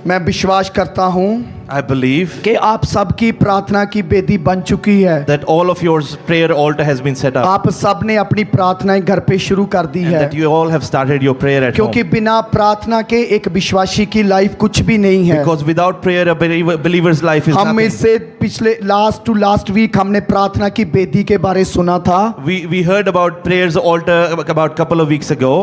मैं विश्वास करता हूँ I believe कि आप सबकी प्रार्थना की वेदी बन चुकी है। that all of your prayer altar has been set up आप सब ने अपनी प्रार्थनाएं घर पे शुरू कर दी and है, that you all have started your prayer at क्योंकि home. बिना प्रार्थना के एक विश्वासी की लाइफ कुछ भी नहीं है। Because without prayer, a believer's life is हम nothing. इससे पिछले लास्ट वीक हमने प्रार्थना की वेदी के बारे सुना था, We heard about prayer's altar about couple of weeks ago.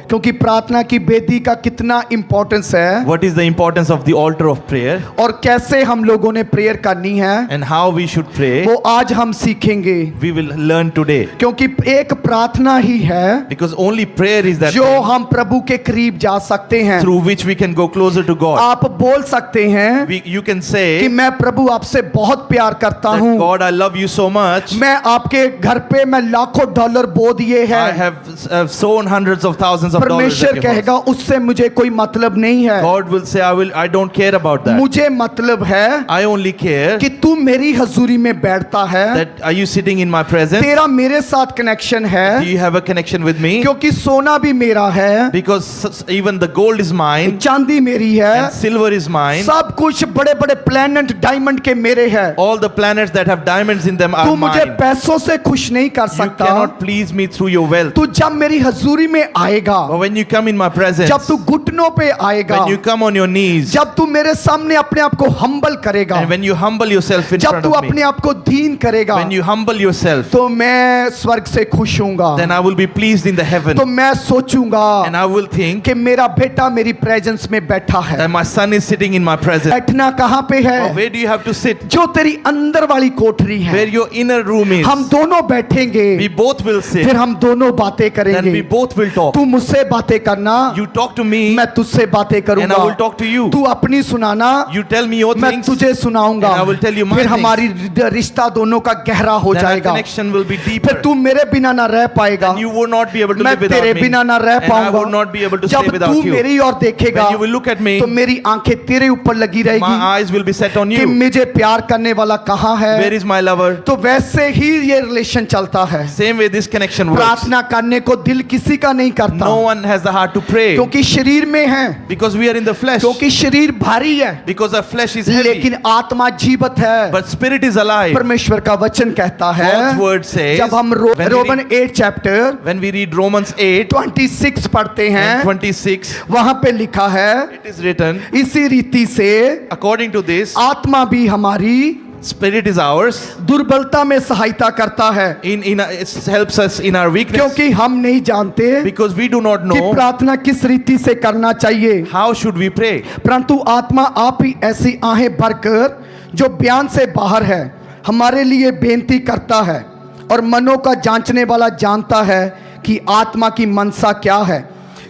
क्योंकि प्रार्थना की वेदी का कितना इम्पोर्टेंस है What is the importance of the altar of prayer और कैसे हम लोगों ने प्रेयर करनी है, and how we should pray? वो आज हम सीखेंगे। We will learn today. क्योंकि एक प्रार्थना ही है Because only prayer is that जो thing हम प्रभु के करीब जा सकते हैं। through which we can go closer to God. आप बोल सकते हैं You can कि say मैं प्रभु आपसे बहुत प्यार करता that हूँ, God, I love you so much. मैं आपके घर पे मैं लाखों डॉलर बो दिए I हैं। have sown hundreds of thousands of dollars. परमेश्वर at your house. कहेगा उससे मुझे कोई मतलब नहीं है, God will say, I don't care about that. मुझे मतलब है I only care कि तू मेरी हजूरी में बैठता है, that are you sitting in my presence? तेरा मेरे साथ कनेक्शन Do है, you have a connection with me? क्योंकि सोना भी मेरा है, Because even the gold is mine चांदी मेरी है, and silver is mine. सब कुछ बड़े बड़े प्लैनेट डायमंड के मेरे हैं। All the planets that have diamonds in them तू are मुझे mine. पैसों से खुश नहीं कर You सकता। cannot please me through your wealth. तू जब मेरी हजूरी में आएगा, But when you come in my presence, जब तू घुटनों पे आएगा, when you come on your knees, जब तू मेरे सामने अपने आप को हम्बल करेगा, and when you humble yourself in जब front तू of अपने me, आप को दीन करेगा, when you humble yourself, तो मैं स्वर्ग से खुश हूँगा। then I will be pleased in the heaven. तो मैं सोचूंगा And I will think कि मेरा बेटा मेरी प्रेजेंस में बैठा है। that my son is sitting in my presence. बैठना कहाँ पे है? Or where do you have to sit? जो तेरी अंदर वाली कोठरी है, Where your inner room is. हम दोनों बैठेंगे, We both will sit. फिर हम दोनों बातें Then करेंगे। we both will talk. तू मुझसे बातें करना, You talk to me मैं तुझसे बातें and I करूंगा। will talk to you. तू अपनी सुनाना, You tell me your मैं things तुझे सुनाऊंगा। and I will tell you my फिर things. हमारी रिश्ता दोनों का गहरा हो Then our जाएगा। connection will be फिर deeper. तू मेरे बिना ना रह पाएगा, And you will not be able to मैं live without तेरे me. बिना ना रह And I पाऊंगा। will not be able to जब stay without तू you. मेरी ओर देखेगा, When you will look at me, तो मेरी आंखें तेरे ऊपर लगी my रहेगी eyes will be set on कि you. मुझे प्यार करने वाला कहाँ है। Where is my lover? तो वैसे ही ये रिलेशन चलता है। Same way this connection works. प्रार्थना करने को दिल किसी का नहीं करता, No one has the heart to pray क्योंकि शरीर में है, because we are in the flesh. क्योंकि शरीर भारी है, Because our flesh is heavy. लेकिन आत्मा जीवित है। But spirit is alive. परमेश्वर का वचन कहता है, God's word says, जब हम when we Roman read- 8 chapter When we read Romans 8 26 पढ़ते and हैं, 26, वहां पे लिखा है, it is written, इसी रीति से according to this, आत्मा भी हमारी spirit is ours. दुर्बलता में सहायता करता है, It helps us in our weakness. क्योंकि हम नहीं जानते Because we do not कि know प्रार्थना किस रीति से करना चाहिए, how should we pray. परंतु आत्मा आप ही ऐसी आहें भरकर जो बयान से बाहर है हमारे लिए बेनती करता है, और मनों का जांचने वाला जानता है कि आत्मा की मनसा क्या है,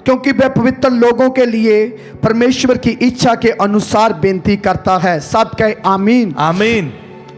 क्योंकि वह पवित्र लोगों के लिए परमेश्वर की इच्छा के अनुसार बेनती करता है। सब कहे आमीन, Amen.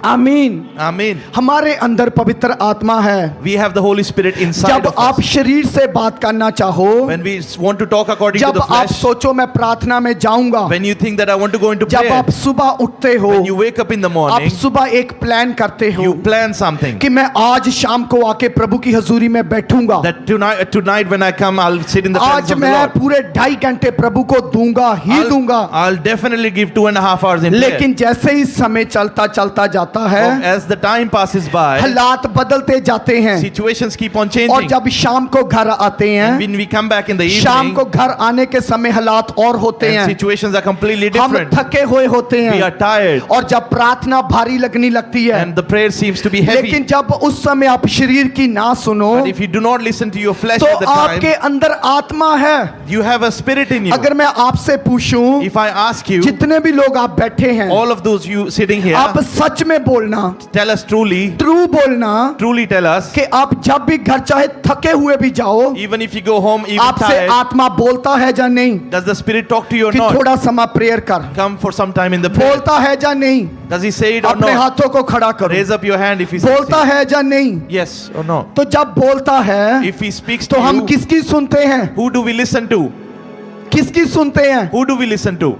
आमीन। Amen. हमारे अंदर पवित्र आत्मा है। We have the Holy Spirit inside जब of आप us. शरीर से बात करना चाहो, When we want to talk according to जब the आप flesh, सोचो मैं प्रार्थना में जाऊंगा, when you think that I want to go into जब prayer, आप सुबह उठते हो, when you wake up in the आप morning, सुबह एक प्लान करते हो you plan something. कि मैं आज शाम को आके प्रभु की हजूरी में बैठूंगा, That tonight when I come, I'll sit in the presence आज of the मैं Lord. पूरे 2.5 घंटे प्रभु को दूंगा ही दूंगा। I'll definitely give 2.5 hours in prayer. लेकिन जैसे ही समय चलता चलता जाता है, As the time passes by, हालात बदलते जाते हैं, situations keep on और changing. जब शाम को घर आते And हैं, when we come back in the शाम evening, को घर आने के समय हालात और होते and हैं, situations are completely हम different. थके हुए होते We are हैं, tired, और जब प्रार्थना भारी लगने लगती है, and the prayer seems to be heavy. लेकिन जब उस समय आप शरीर की ना सुनो, But if you do not listen to your flesh तो at the आपके time, अंदर आत्मा है। you have a spirit in you. अगर मैं आपसे पूछूं, If I ask you, जितने भी लोग आप बैठे हैं, all of those you sitting here, आप सच में बोलना, tell us truly, ट्रू बोलना, truly tell us, कि आप जब भी घर चाहे थके हुए भी जाओ, even if you go home even आपसे tired, आत्मा बोलता है या नहीं does the spirit talk to you or कि not? थोड़ा समय प्रेयर कर, Come for some time in the prayer. बोलता है या नहीं? Does he say it or अपने not? हाथों को खड़ा करो, Raise up your hand if he says बोलता it. है या नहीं? Yes or no? तो जब बोलता है If he speaks तो to हम you, किसकी सुनते हैं? who do we listen to? किसकी सुनते हैं? Who do we listen to?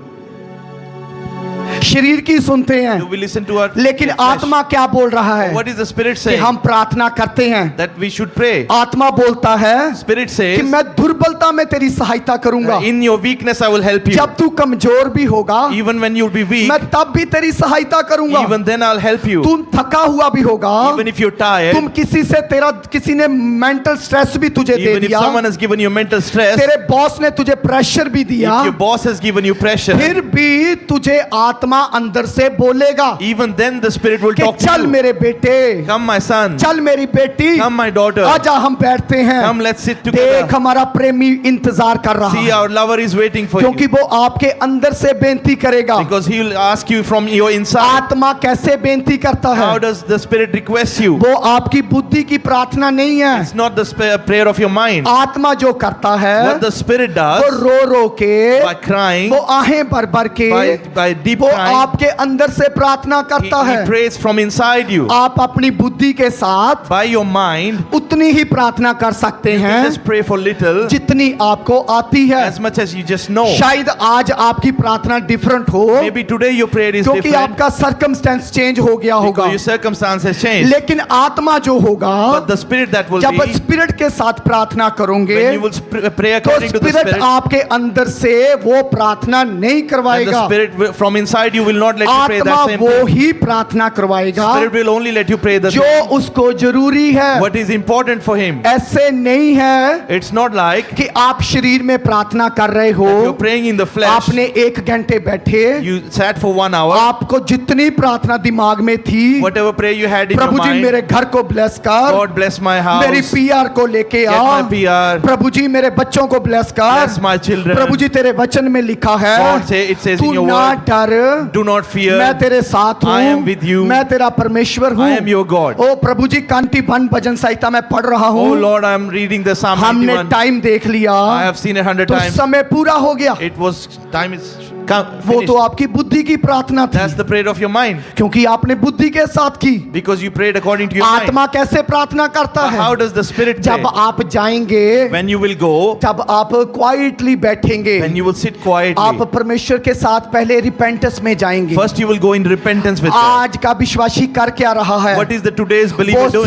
शरीर की सुनते हैं, Do we listen to our लेकिन flesh? आत्मा क्या बोल रहा है What is the Spirit कि saying? हम प्रार्थना करते हैं। That we should pray. आत्मा बोलता है Spirit कि says, मैं दुर्बलता में तेरी सहायता करूंगा, in your weakness I will help you. जब तू कमजोर भी होगा Even when you'll be weak, मैं तब भी तेरी सहायता करूंगा, even then I'll help you. तुम थका हुआ भी होगा, Even if you're tired, तुम किसी ने मेंटल स्ट्रेस भी तुझे दे even if दिया, someone has given you mental stress, तेरे बॉस ने तुझे प्रेशर भी दिया, if your boss has given you pressure, फिर भी तुझे आत्मा अंदर से बोलेगा even then the Spirit will कि talk to चल you. मेरे बेटे, Come my son, चल मेरी बेटी, come my daughter, आजा हम बैठते हैं, come let's sit देख together. हमारा प्रेमी इंतजार कर रहा See, है, our lover is waiting for क्योंकि you. वो आपके अंदर से बेनती करेगा। Because he will ask you from your inside. आत्मा कैसे बेनती करता है? How does the Spirit request you? वो आपकी बुद्धि की प्रार्थना नहीं है, It's not the prayer of your mind. आत्मा जो करता है What the Spirit वो does, रो रो के, by crying, वो आहें भर भर के, by deep वो crying, आपके अंदर से प्रार्थना he करता है। prays from inside you. आप अपनी बुद्धि के साथ By your mind, उतनी ही प्रार्थना कर सकते you हैं just pray for little, जितनी आपको आती है। as much as you just know. शायद आज आपकी प्रार्थना डिफरेंट हो, Maybe today your prayer is क्योंकि different आपका सर्कमस्टेंस चेंज हो गया होगा, because your circumstance has changed. लेकिन आत्मा जो होगा, But the Spirit that will जब be, स्पिरिट के साथ प्रार्थना करोगे when you will pray तो according to the spirit Spirit, आपके अंदर से वो प्रार्थना नहीं and करवाएगा, the Spirit from inside you will not let you pray आत्मा that same वो prayer. ही प्रार्थना करवाएगा Spirit will only let you pray the जो same. उसको जरूरी है। What is important for Him. ऐसे नहीं है It's not like कि आप शरीर में प्रार्थना कर रहे हो, you're praying in the flesh. आपने 1 घंटे बैठे, You sat for 1 hour. आपको जितनी प्रार्थना दिमाग में थी, Whatever prayer you had in your Prabhu ji mind, मेरे घर को ब्लेस कर, God bless my house. मेरी पीआर को लेके Get आ, my PR. प्रभु जी मेरे बच्चों को ब्लेस कर, Bless my children. प्रभु जी तेरे वचन में लिखा है God say, it says तू in your ना word, डर, do not fear. मैं तेरे साथ I am हूँ, with you. मैं तेरा परमेश्वर हूँ। I am your God. ओ प्रभु जी कांटी बन भजन संहिता में पढ़ रहा Oh हूँ, Lord, I am reading the Psalm हमने 91. टाइम देख लिया I have seen it 100 तो times. समय पूरा हो गया, It was, time is वो finished. तो आपकी बुद्धि की प्रार्थना थी, That's the prayer of your mind. क्योंकि आपने बुद्धि के साथ की। Because you prayed according to your mind. आत्मा कैसे प्रार्थना करता है? How does the Spirit pray? जब आप जाएंगे, When you will go, तब आप क्वाइटली बैठेंगे, when you will sit quietly. आप परमेश्वर के साथ पहले रिपेंटेंस में जाएंगे। First you will go in repentance with God. आज का विश्वासी कर क्या रहा है? What is the today's वो believer doing?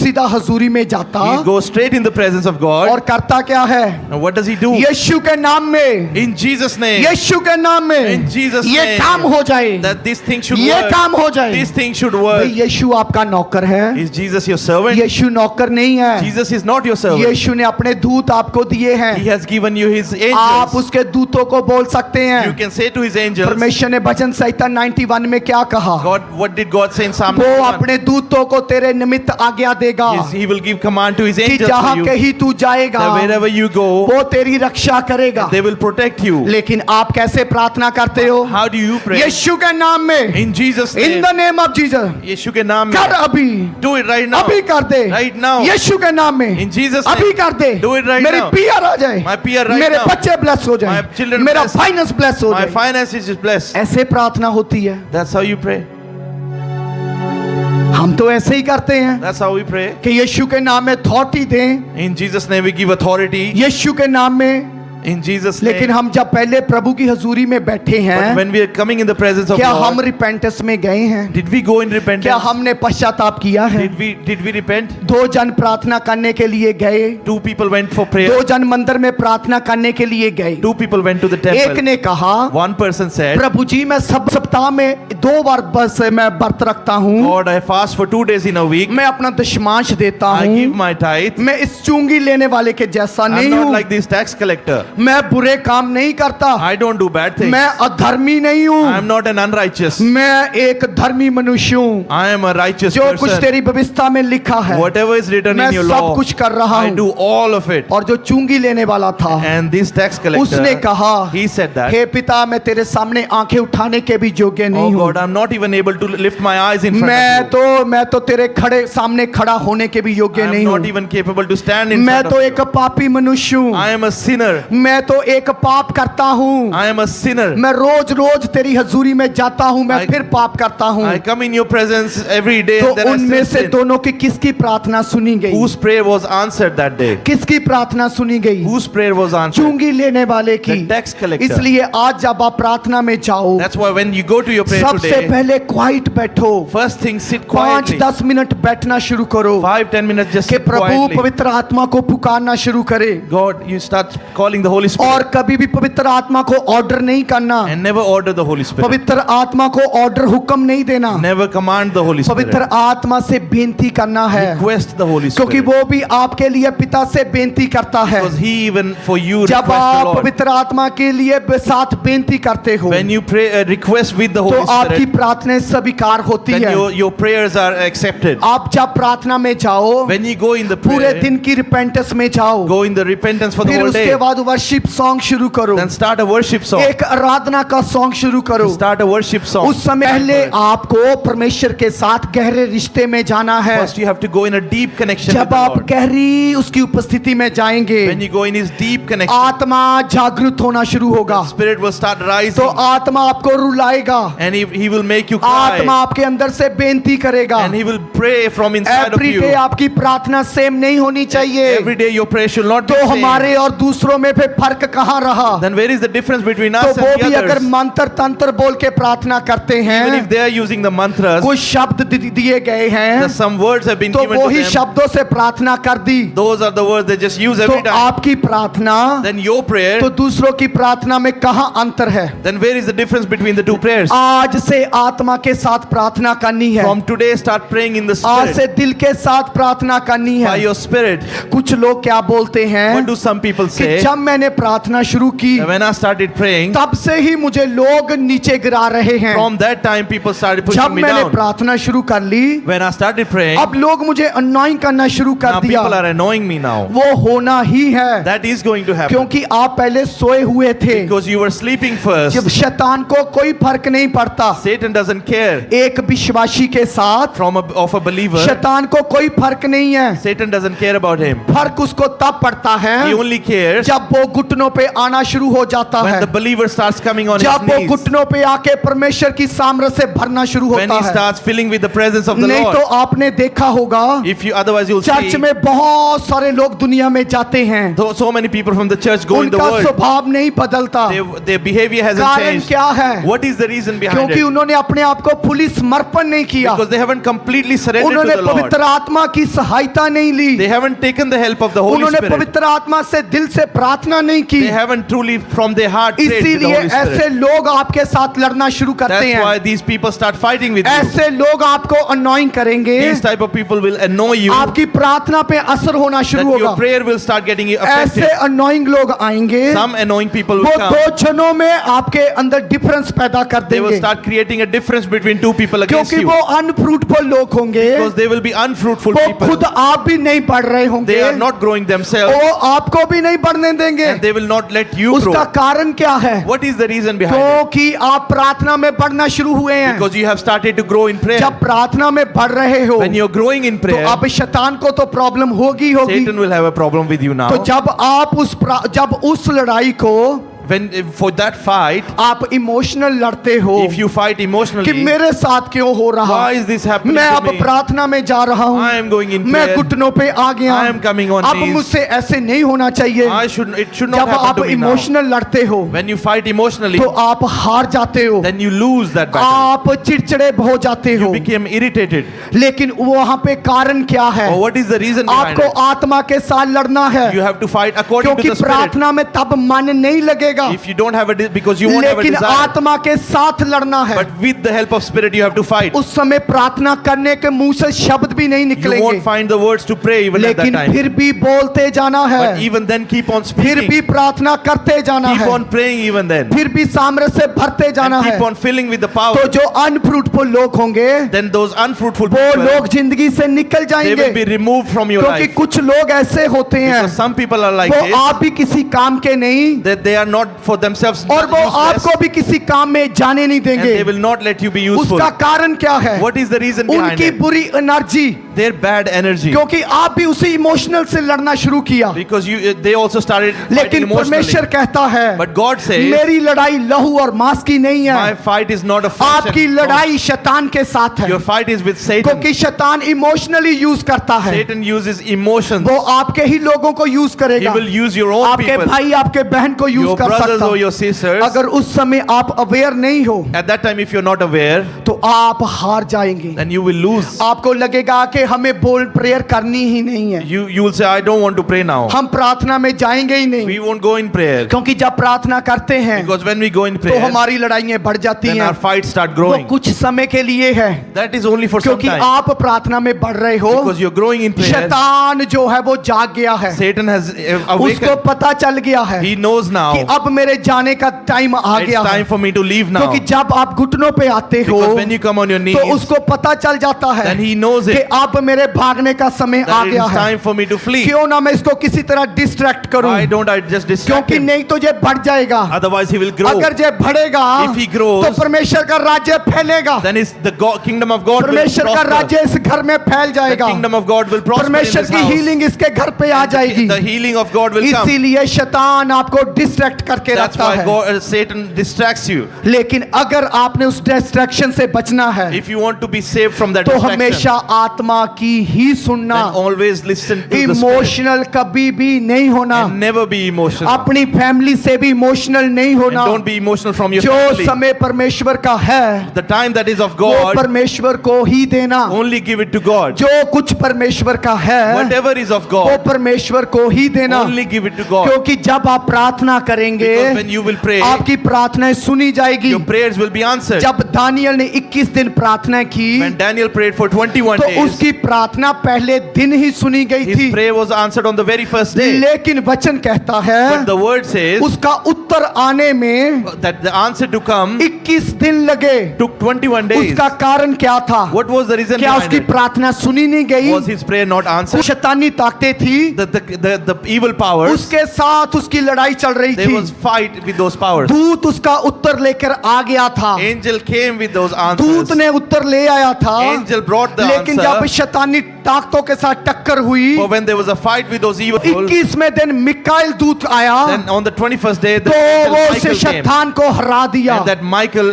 सीधा हजूरी में जाता He goes straight in the presence of God. और करता क्या है? And what does he do? यीशु के नाम में, In Jesus' name. यीशु के नाम में In Jesus' ये name. काम हो जाए, That this thing should ये work. काम हो जाए। This thing should भाई work. यीशु आपका नौकर है, Is Jesus your servant? यीशु नौकर नहीं है। Jesus is not your servant. यीशु ने अपने दूत आपको दिए He हैं, has given you his आप angels. उसके दूतों को बोल सकते You हैं। can say to his angels. परमेश्वर ने भजन संहिता 91 में क्या कहा? God, what did God say in Psalm वो 91? अपने दूतों को तेरे निमित्त आज्ञा देगा He will give command to his कि angels जहां for you. कहीं तू जाएगा That wherever you go, वो तेरी रक्षा करेगा। they will protect you. लेकिन आप कैसे प्रार्थना करते हो? How do you pray? यीशु के नाम में, In Jesus' in name. The name of Jesus, यीशु के नाम कर में. अभी, Do it right now. अभी कर दे, Right now. यीशु के नाम में, In Jesus' अभी name. कर दे, Do it right मेरी now. पीआर आ जाए, My PR right मेरे now. बच्चे ब्लेस हो जाए, My children मेरा blessed. फाइनेंस ब्लेस हो My जाए। finances is blessed. ऐसे प्रार्थना होती है। That's how you pray. हम तो ऐसे ही करते हैं That's how we pray. कि यीशु के नाम में अथॉरिटी दें, In Jesus' name we give authority. यीशु के नाम में। In Jesus' लेकिन name. हम जब पहले प्रभु की हजूरी में बैठे But हैं, when we are coming in the presence of क्या हम God, रिपेंटेंस में गए हैं? did we go in क्या repentance? हमने पश्चाताप किया है? Did we repent? 2 जन प्रार्थना करने के लिए गए, 2 people went for prayer. 2 जन मंदिर में प्रार्थना करने के लिए गए। 2 people went to the एक temple. ने कहा, 1 person said, प्रभु जी मैं सब सप्ताह में 2 बार बस मैं व्रत रखता हूँ, God, I fast for 2 days in a week. मैं अपना दशमांश देता I give हूँ, my tithe. मैं इस चुंगी लेने वाले के जैसा I'm नहीं not हूँ, like this tax collector. मैं बुरे काम नहीं करता, I don't do bad things. मैं अधर्मी नहीं I हूँ, am not an unrighteous. मैं एक धर्मी मनुष्य हूँ। I am a righteous जो कुछ person. तेरी व्यवस्था में लिखा है Whatever is written मैं in your सब law, कुछ कर रहा I हूँ। do all of it. और जो चुंगी लेने वाला था And this tax उसने collector, कहा, he said that, हे पिता मैं तेरे सामने आंखें उठाने के भी योग्य oh नहीं हूँ, God, I'm not even able to lift my eyes in front मैं तो तेरे सामने खड़ा होने के भी योग्य of you. नहीं I'm not हूँ, even capable to stand in मैं front तो of एक पापी मनुष्य you. हूँ, I am a sinner. मैं तो एक पाप करता हूँ, I am a sinner. मैं रोज रोज तेरी हजूरी में जाता हूँ, मैं I- फिर पाप करता हूँ। I come in your presence every day, तो and then I उनमें still से sin. दोनों की किसकी प्रार्थना सुनी गई? Whose prayer was answered that day? किसकी प्रार्थना सुनी गई? Whose prayer was answered? चुंगी लेने वाले की। The tax collector. इसलिए आज जब आप प्रार्थना में जाओ, That's why when you go to your prayer सबसे today, पहले क्वाइट बैठो, first thing sit 5-10 quietly. Minute बैठना शुरू करो 5-10 minutes just कि sit प्रभु quietly. पवित्र आत्मा को पुकारना शुरू करे, God, you start calling the Holy Spirit और कभी भी पवित्र आत्मा को ऑर्डर नहीं करना, and never order the Holy Spirit. पवित्र आत्मा को ऑर्डर हुक्म नहीं देना, Never command the Holy Spirit. पवित्र आत्मा से बेनती करना है, Request the Holy क्योंकि Spirit. वो भी आपके लिए पिता से बेनती करता है। Because He even for you जब request the आप Lord. पवित्र आत्मा के लिए साथ बेनती करते हो, When you pray request with the तो Holy आपकी Spirit, प्रार्थनाएं स्वीकार होती then है। your prayers are accepted. आप जब प्रार्थना में जाओ, When you go in the पूरे prayer, दिन की रिपेंटेंस में जाओ, go in the repentance for the फिर whole उसके day. बाद वर्शिप सॉन्ग शुरू करो, Then start a worship song. एक आराधना का सॉन्ग शुरू करो। Start a worship song. उस समय पहले आपको परमेश्वर के साथ गहरे रिश्ते में जाना है। First you have to go in a deep connection with जब the आप Lord. गहरी उसकी उपस्थिति में जाएंगे, When you go in His deep connection, आत्मा जागृत होना शुरू होगा, the Spirit will start तो rising आत्मा आपको रुलाएगा, and He will make you आत्मा cry आपके अंदर से बेनती करेगा। and He will pray from inside of every you. Day आपकी प्रार्थना सेम नहीं होनी चाहिए। Every day your prayer should not be तो the हमारे same. और दूसरों में फिर फर्क कहाँ रहा? Then where is the difference between तो us वो and भी the अगर others? मंत्र तंत्र बोल के प्रार्थना करते Even हैं, if they are using the mantras, कुछ शब्द दिए गए हैं, some words have been तो given to वही them. शब्दों से प्रार्थना कर दी, Those are the words they just use तो every time. आपकी प्रार्थना Then your prayer, तो दूसरों की प्रार्थना में कहाँ अंतर है? then where is the difference between the two prayers? आज से आत्मा के साथ प्रार्थना करनी है, From today start praying in the आज से Spirit, दिल के साथ प्रार्थना करनी by है। your Spirit. कुछ लोग क्या बोलते What हैं do some people कि say? जब मैंने प्रार्थना शुरू की, When I started praying, तब से ही मुझे लोग नीचे गिरा रहे हैं। from that time people started जब pushing me मैंने down. प्रार्थना शुरू कर ली, When I started praying, अब लोग मुझे अनॉइंग करना शुरू कर now दिया। people are annoying me now. वो होना ही है, That is going to happen. क्योंकि आप पहले सोए हुए थे। Because you were sleeping first. जब शैतान को कोई फर्क नहीं पड़ता, Satan doesn't care एक विश्वासी के साथ of a believer. शैतान को कोई फर्क नहीं है। Satan doesn't care about him. फर्क उसको तब पड़ता है He only cares जब वो घुटनों पे आना शुरू हो जाता when है, the believer starts coming on जब his वो knees. घुटनों पे आके परमेश्वर की सामर्थ से भरना शुरू When होता he है। starts filling with the presence of the नहीं तो Lord. आपने देखा होगा, If you otherwise you'll church see में बहुत सारे लोग दुनिया में जाते हैं, so many people from the church go in the उनका world. स्वभाव नहीं बदलता। Their behavior hasn't कारण changed. क्या है? What is the reason behind क्योंकि it? उन्होंने अपने आप को fully समर्पण नहीं किया, Because they haven't completely surrendered उन्होंने to the Lord. पवित्र आत्मा की सहायता नहीं ली, They haven't taken the help of the Holy उन्होंने Spirit. पवित्र आत्मा से दिल से प्रार्थना नहीं की। They haven't truly from their heart prayed with the इसीलिए Holy ऐसे Spirit. लोग आपके साथ लड़ना शुरू करते That's हैं, why these people start fighting with you. ऐसे लोग आपको अनॉइंग करेंगे, These type of people will annoy you. आपकी प्रार्थना पे असर होना That शुरू your होगा। prayer will start getting ऐसे affected. अनॉइंग लोग आएंगे, Some annoying people वो will come. दो जनों में आपके अंदर डिफरेंस पैदा कर They will देंगे, start creating a difference between two people against क्योंकि you. वो अनफ्रूटफुल लोग होंगे, Because they will be unfruitful वो people. खुद आप भी नहीं पढ़ रहे होंगे, They are not growing themselves वो आपको भी नहीं बढ़ने देंगे। and they will not let you उसका grow. कारण क्या है? What is the reason behind it? क्योंकि आप प्रार्थना में बढ़ना शुरू हुए हैं। Because you have started to grow in prayer. जब प्रार्थना में बढ़ रहे हो, When you're growing in तो prayer, अब शैतान को तो प्रॉब्लम होगी होगी। Satan will have a problem with you now. तो जब उस लड़ाई को When for that fight, आप इमोशनल लड़ते हो if you fight कि emotionally, मेरे साथ क्यों हो रहा, why is this happening मैं to अब me? प्रार्थना में जा रहा हूँ, I am going in मैं prayer. घुटनों पे आ गया, I am coming on अब knees. मुझसे ऐसे नहीं होना चाहिए। It should जब not happen आप to me now. इमोशनल लड़ते हो When you fight emotionally, तो आप हार जाते हो, then you lose that battle. आप चिड़चिड़े हो जाते You हो। became irritated. लेकिन वहां पे कारण क्या है? Or what is the reason behind आपको it? आत्मा के साथ लड़ना है, You have to fight according to क्योंकि the Spirit. प्रार्थना में तब मन नहीं लगेगा, If you don't have because you won't have a लेकिन desire. आत्मा के साथ लड़ना है। But with the help of Spirit, you have to fight. उस समय प्रार्थना करने के मुंह से शब्द भी नहीं You निकलेंगे, won't find the words to pray even at that लेकिन time. फिर भी बोलते जाना But है, even then, keep on फिर speaking. भी प्रार्थना करते जाना Keep है, on praying even then. फिर भी सामर्थ्य से भरते जाना And है। keep on filling with the power. तो जो अनफ्रूटफुल लोग होंगे, Then those unfruitful वो people, लोग जिंदगी से निकल they will be जाएंगे, removed from your क्योंकि life. कुछ लोग ऐसे होते हैं, Because some people are like वो this, आप भी किसी काम के नहीं, that they are not for themselves और वो useless, आपको भी किसी काम में जाने नहीं and देंगे। they will not let you be useful. उसका कारण क्या है? What is the reason behind उनकी it? बुरी एनर्जी, Their bad energy. क्योंकि आप भी उसी इमोशनल से लड़ना शुरू किया। Because they also started fighting लेकिन emotionally. परमेश्वर कहता है, But God says, मेरी लड़ाई लहू और मांस की नहीं my है, fight is not a flesh आपकी and लड़ाई शैतान के साथ है। bone. Your fight is with Satan. क्योंकि शैतान इमोशनली यूज करता है, Satan uses emotions. वो आपके ही लोगों को यूज He करेगा, will use your own आपके people, भाई आपके बहन को यूज your कर brothers सकता or your है। sisters. अगर उस समय आप अवेयर नहीं हो At that time, if you're not aware, तो आप हार जाएंगे। then you will lose. आपको लगेगा कि हमें बोल प्रेयर करनी ही नहीं है, You will say, I don't want to pray now. हम प्रार्थना में जाएंगे ही नहीं, We won't go in prayer. क्योंकि जब प्रार्थना करते हैं Because when we go in तो prayer, हमारी लड़ाइयाँ बढ़ जाती then हैं। our fights start वो growing. कुछ समय के लिए है, That is only for some क्योंकि time. आप प्रार्थना में बढ़ रहे हो। Because you're growing in prayer, शैतान जो है वो जाग गया है, Satan has उसको awakened. पता चल गया है He knows now कि अब मेरे जाने का टाइम आ it's गया है। time for me to leave now. क्योंकि जब आप घुटनों पे आते हो Because when you come on your knees, तो उसको पता चल जाता है then he knows कि it. अब मेरे भागने का समय आ That it गया is है। time for me to flee. क्यों ना मैं इसको किसी तरह डिस्ट्रैक्ट करूं, Why don't I just distract क्योंकि him? नहीं तो ये बढ़ जाएगा। Otherwise he will grow. अगर ये बढ़ेगा If he grows, तो परमेश्वर का राज्य फैलेगा, Then is the kingdom of God will परमेश्वर का prosper. राज्य इस घर में फैल The जाएगा, kingdom of God will prosper in परमेश्वर this की house. हीलिंग इसके घर पे आ जाएगी। The healing of God will come. इसीलिए शैतान आपको डिस्ट्रैक्ट करके That's रखता why है। Satan distracts you. लेकिन अगर आपने उस डिस्ट्रैक्शन से बचना है If you want to be saved from that तो distraction, हमेशा आत्मा की ही सुनना, then always listen to the Spirit emotional कभी भी नहीं होना, and never be emotional. अपनी फैमिली से भी इमोशनल नहीं And होना। don't be emotional from your जो family. समय परमेश्वर का है The time that is of वो God, परमेश्वर को ही देना, only give it to God. जो कुछ परमेश्वर का है Whatever is of वो God, परमेश्वर को ही देना। only give it to God. क्योंकि जब आप प्रार्थना करेंगे Because when you will pray, आपकी प्रार्थनाएं सुनी जाएगी। your prayers will be answered. जब दानियल ने 21 दिन प्रार्थना की When Daniel prayed for 21 तो days, उसकी प्रार्थना पहले दिन ही सुनी गई his थी, prayer was answered on the very first day. लेकिन वचन कहता But है the word says उसका उत्तर आने में that the answer to come 21 दिन लगे। took 21 days. उसका कारण क्या था? What was the reason क्या behind उसकी it? प्रार्थना सुनी नहीं गई? Was his prayer not answered? शैतानी ताकतें थी, The evil powers, उसके साथ उसकी लड़ाई चल रही there थी। was fight with those powers. दूत उसका उत्तर लेकर आ गया था, Angel came with those दूत answers. ने उत्तर ले आया था, Angel brought the लेकिन जब answer. शैतानी ताकतों के साथ टक्कर हुई, But when there was a fight with those evil, 21वें दिन मिकाइल दूत आया then on the 21st day, the तो angel वो उसे Michael came, शैतान को हरा दिया। and that Michael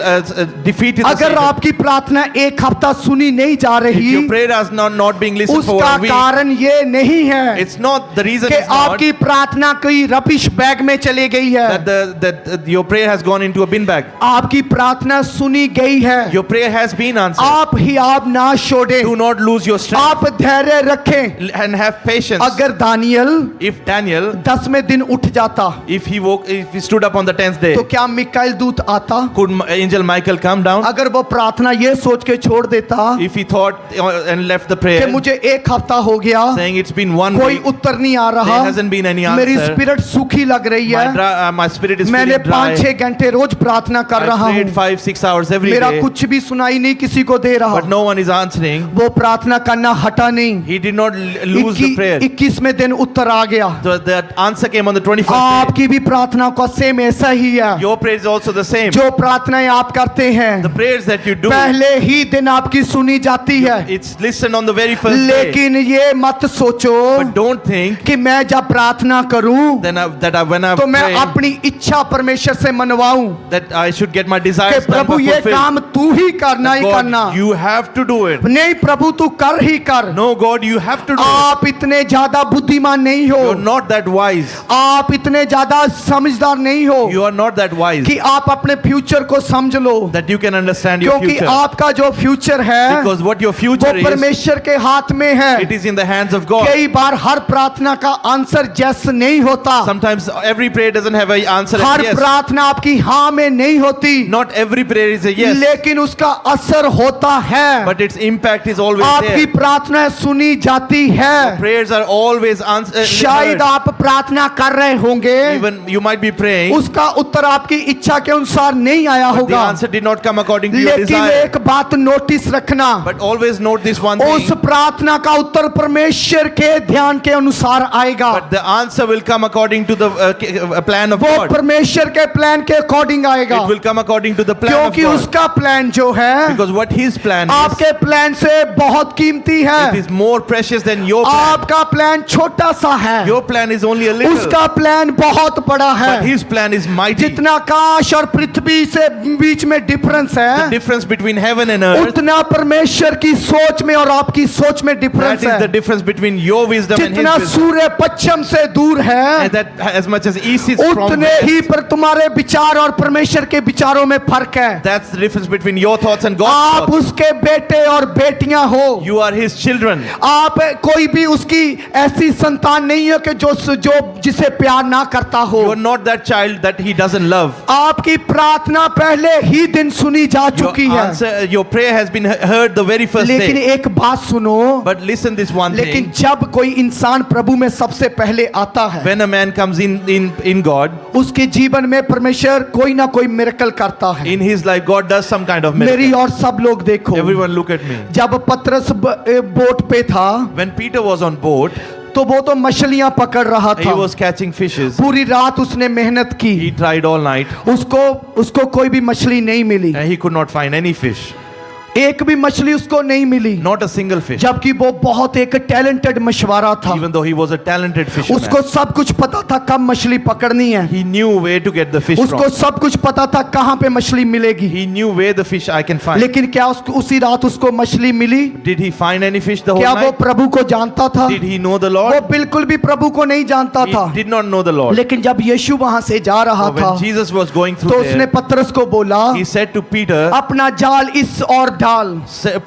defeated the अगर Satan. आपकी प्रार्थना एक हफ्ता सुनी नहीं जा If रही, your prayer is not being listened for उसका a week, कारण ये नहीं है it's not the reason कि is not आपकी प्रार्थना कोई रबिश बैग में चली गई है। that your prayer has gone into a bin bag. आपकी प्रार्थना सुनी गई है। Your prayer has been answered. आप ही आप ना छोड़े, Do not lose your strength आप धैर्य रखें। and have patience. अगर दानियल If Daniel, 10वें दिन उठ जाता if he stood up on the 10th day, तो क्या मिकाइल दूत आता? could angel Michael come down? अगर वो प्रार्थना ये सोच के छोड़ देता If he thought and left the कि prayer, मुझे एक हफ्ता हो गया, saying it's been one कोई week, उत्तर नहीं आ there रहा, hasn't been any मेरी answer. स्पिरिट सूखी लग रही है, My spirit is मैंने feeling dry. 5-6 घंटे रोज प्रार्थना कर I रहा हूँ, prayed 5-6 hours every मेरा day, कुछ भी सुनाई नहीं किसी को दे रहा। but no one is answering. वो प्रार्थना करना हटा नहीं। He did not lose the prayer. 21वें दिन उत्तर आ गया। So the answer came on the 21st day. आपकी भी प्रार्थना का सेम ऐसा ही है। Your prayer is also the same. जो प्रार्थनाएं आप करते हैं The prayers that you do, पहले ही दिन आपकी सुनी जाती है, it's listened on the very first day. लेकिन ये मत सोचो But don't think कि मैं जब प्रार्थना करूं when I तो मैं pray अपनी इच्छा परमेश्वर से मनवाऊं that I should get my कि desires done प्रभु but ये fulfilled. काम तू ही करना ही करना। God, you have to do it. नहीं प्रभु तू कर ही कर। No, God, you have to do it. आप इतने ज्यादा बुद्धिमान नहीं हो, You're not that wise. आप इतने ज्यादा समझदार नहीं हो You are not that wise कि आप अपने फ्यूचर को समझ लो, that you can understand your क्योंकि future. आपका जो फ्यूचर है Because what your वो future is, परमेश्वर के हाथ में है। it is in the hands of God. कई बार हर प्रार्थना का आंसर यस नहीं होता, Sometimes every prayer doesn't have an answer her as yes. प्रार्थना आपकी हाँ में नहीं होती, Not every prayer is a yes, लेकिन उसका असर होता है। but its impact is always आपकी there. प्रार्थना प्रार्थनाएं सुनी जाती है। Prayers are always answered. शायद आप प्रार्थना कर रहे होंगे, Even you might be praying, उसका उत्तर आपकी इच्छा के अनुसार नहीं आया but the होगा, answer did not come according to your लेकिन desire. एक बात नोटिस रखना, But always note this one उस thing. प्रार्थना का उत्तर परमेश्वर के ध्यान के अनुसार आएगा। But the answer will come according to the plan of वो God. परमेश्वर के प्लान के अकॉर्डिंग आएगा, It will come according to the plan of क्योंकि God. उसका प्लान जो है Because what His plan is, आपके प्लान से बहुत कीमती it है। is more precious than your plan. आपका प्लान छोटा सा है, Your plan is only a little, उसका प्लान बहुत बड़ा but है। His plan is mighty. जितना आकाश और पृथ्वी से बीच में डिफरेंस The है, difference between heaven and earth, उतना परमेश्वर की सोच में और आपकी सोच में that डिफरेंस is the है। difference between your wisdom and His जितना wisdom. सूर्य पश्चिम से दूर है, And that as much as east is from उतने west, ही पर तुम्हारे विचार और परमेश्वर के विचारों में फर्क है। that's the difference between your thoughts and God's आप thoughts. उसके बेटे और बेटियां हो, You are His children. आप कोई भी उसकी ऐसी संतान नहीं है कि जो जिसे प्यार ना करता हो। You are not that child that He doesn't love. आपकी प्रार्थना पहले ही दिन सुनी जा Your चुकी है। answer, your prayer has been heard the very first लेकिन day. एक बात सुनो, But listen this one लेकिन thing. जब कोई इंसान प्रभु में सबसे पहले आता है, When a man comes in God, उसके जीवन में परमेश्वर कोई ना कोई मिरेकल करता है। in his life God does some kind of मेरी miracle. और सब लोग देखो, Everyone look at me. जब पतरस बोट पे था, When Peter was on boat, तो वो तो मछलियां पकड़ रहा he था। was catching fishes. पूरी रात उसने मेहनत की, He tried all night उसको कोई भी मछली नहीं मिली, and he could not find any fish. एक भी मछली उसको नहीं मिली, Not a single fish. जबकि वो बहुत एक टैलेंटेड मछुआरा था। Even though he was a talented fisherman. उसको सब कुछ पता था कब मछली पकड़नी है, He knew where to get the fish उसको from. सब कुछ पता था कहाँ पे मछली मिलेगी। He knew where the fish I can find. लेकिन क्या उसी रात उसको मछली मिली? Did he find any fish the whole क्या वो night? प्रभु को जानता था? Did he know the वो Lord? बिल्कुल भी प्रभु को नहीं जानता था। He did not know the Lord. लेकिन जब यीशु वहां से जा रहा But था, when Jesus was going तो through उसने there, पतरस को बोला, he said to Peter, अपना जाल इस और डाल,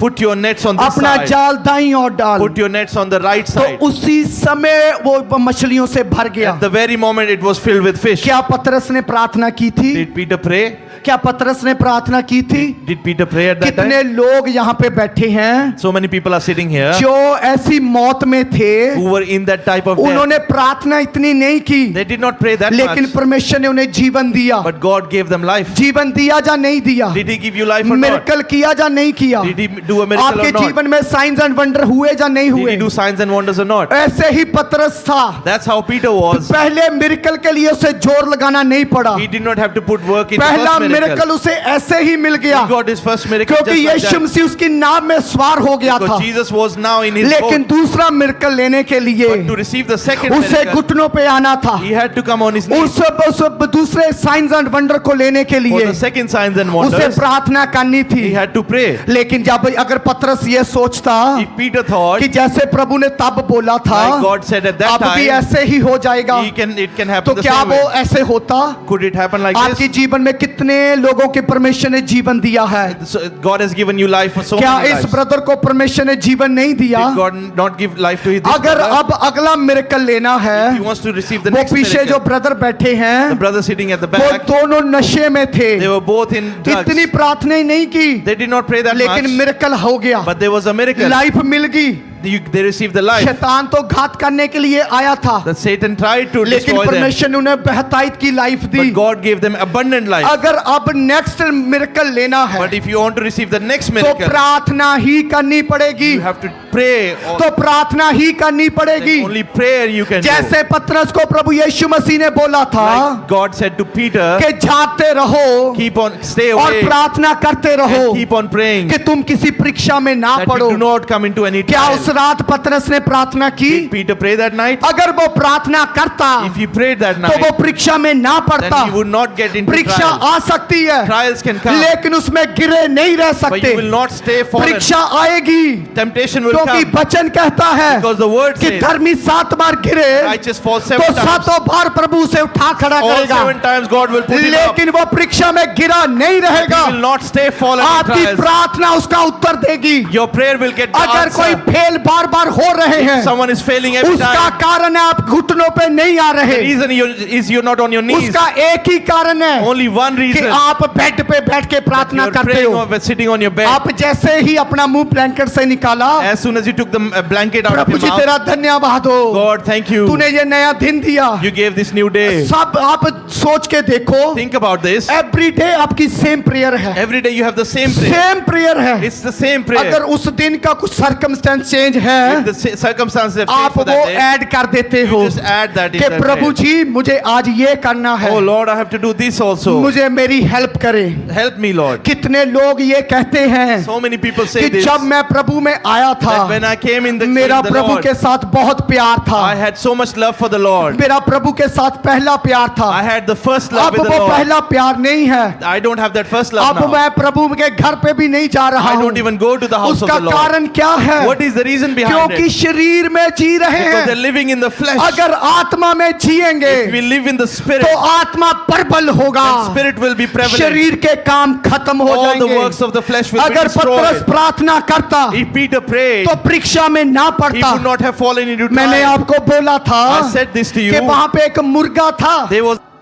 put your nets on this अपना side. जाल दाईं और डाल। Put your nets on the right तो side. उसी समय वो मछलियों से भर गया। At the very moment it was filled with fish. क्या पतरस ने प्रार्थना की थी? Did Peter pray? क्या पतरस ने प्रार्थना की थी? Did Peter pray at that कितने time? लोग यहाँ पे बैठे हैं So many people are sitting here जो ऐसी मौत में थे, who were in that type of death. उन्होंने प्रार्थना इतनी नहीं की, They did not pray that लेकिन much. परमेश्वर ने उन्हें जीवन दिया। But God gave them life. जीवन दिया या नहीं दिया? Did He give you life or not? Miracle किया या नहीं किया? Did He do a miracle आपके or not? जीवन में साइंस एंड वंडर हुए या नहीं Did हुए? He do signs and wonders or not? ऐसे ही पतरस था, That's how Peter was. पहले मिरेकल के लिए उसे जोर लगाना नहीं पड़ा, He did not have to put work in the पहला first मिरेकल miracle. उसे ऐसे ही मिल गया, He got his first miracle क्योंकि just like यीशु that. मसीह उसकी नाव में सवार हो गया था। Because Jesus was now in his लेकिन boat. दूसरा मिरेकल लेने के लिए But to receive the second उसे miracle, घुटनों पे आना था। he had to come on his knees. उस दूसरे साइंस एंड वंडर को लेने के For लिए the second signs and उसे wonders, प्रार्थना करनी थी। he had to pray. लेकिन जब अगर पतरस ये सोचता If Peter thought, कि जैसे प्रभु ने तब बोला था, like God said at that अब भी time, ऐसे ही हो जाएगा, it can तो happen the क्या same वो way. ऐसे होता? Could it happen like आपके this? जीवन में कितने लोगों के परमेश्वर ने जीवन दिया है? So God has given you life for so क्या many इस lives. ब्रदर को परमेश्वर ने जीवन नहीं दिया? Did God not give life to his this अगर brother? अब अगला मिरेकल लेना है, He wants to receive the वो next पीछे जो miracle. ब्रदर बैठे The हैं, brother sitting at the वो back, दोनों नशे में थे, they were both in drugs. इतनी प्रार्थना नहीं की, They did not pray that लेकिन much, मिरेकल हो गया, but there was a miracle. Life मिल गई। They received the life. शैतान तो घात करने के लिए आया था, That Satan tried to लेकिन destroy them, परमेश्वर ने उन्हें बेहतायत की life the. but God gave them abundant life. अगर अब नेक्स्ट मिरेकल लेना है, But if you want to receive the next तो miracle, प्रार्थना ही करनी पड़ेगी, you have to pray. तो प्रार्थना ही करनी पड़ेगी। Only prayer you can do. जैसे पतरस को प्रभु यीशु मसीह ने बोला था Like God said to Peter, कि जागते रहो keep on, stay और away, प्रार्थना करते रहो and keep on praying, कि तुम किसी परीक्षा में ना that you पड़ो। do not come into any क्या उस trial. रात पतरस ने प्रार्थना की? Did Peter pray that night? अगर वो प्रार्थना करता If he prayed that तो वो night, परीक्षा में ना then पड़ता। he would not get into परीक्षा trial. आ सकती है, Trials can come, लेकिन उसमें गिरे नहीं रह but सकते। you will not stay fallen. परीक्षा आएगी, Temptation will क्योंकि come, वचन कहता है because the word कि says, धर्मी 7 बार गिरे righteous fall तो 7 times. 7 बार प्रभु उसे उठा खड़ा All करेगा, 7 times God will put him up. लेकिन वो परीक्षा में गिरा नहीं रहेगा। He will not stay fallen in आपकी trials. प्रार्थना उसका उत्तर देगी। Your prayer will get the अगर कोई answer. फेल बार बार हो रहे हैं, Someone is failing every उसका time. कारण है आप घुटनों पे नहीं आ The रहे, reason is you're not on your knees. उसका एक ही कारण है Only one कि reason. आप बेड पे बैठ के प्रार्थना You're करते praying हो। or sitting on your bed. आप जैसे ही अपना मुंह ब्लैंकेट से निकाला, As soon soon as you took the blanket out of Prabhu your ji mouth, तेरा धन्यवाद हो, God, thank you. तूने ये नया दिन दिया। You gave this new day. सब आप सोच के देखो, Think about this. Every day आपकी सेम प्रेयर है, Every day you have the same prayer. Same prayer है। It's the same prayer. अगर उस दिन का कुछ सर्कमस्टेंस चेंज है, If the circumstances have changed आप for वो that day, ऐड कर देते हो you just add that in कि that प्रभु prayer. जी मुझे आज ये करना है, Oh Lord, I have to do this also. मुझे मेरी हेल्प करें। Help me, Lord. कितने लोग ये कहते हैं So many people say कि this. जब मैं प्रभु में आया था, That when I came in the मेरा प्रभु Lord, के साथ बहुत प्यार था, I had so much love for the Lord. मेरा प्रभु के साथ पहला प्यार था। I had the first love अब with the वो Lord. पहला प्यार नहीं है, I don't have that first love अब now. मैं प्रभु के घर पे भी नहीं जा रहा I हूँ। don't even go to the house of उसका the Lord. कारण क्या है? What is the reason behind क्योंकि it? शरीर में जी रहे Because they're हैं। living in the flesh. अगर आत्मा में जिएंगे If we live in the spirit, तो आत्मा प्रबल होगा, then spirit will be prevalent. शरीर के काम खत्म हो All the जाएंगे। works of the flesh will be अगर पतरस destroyed. प्रार्थना करता If Peter prayed, तो परीक्षा में ना he पड़ता। would not have fallen into मैंने trial. आपको बोला था I said this to कि you. वहां पे एक मुर्गा था,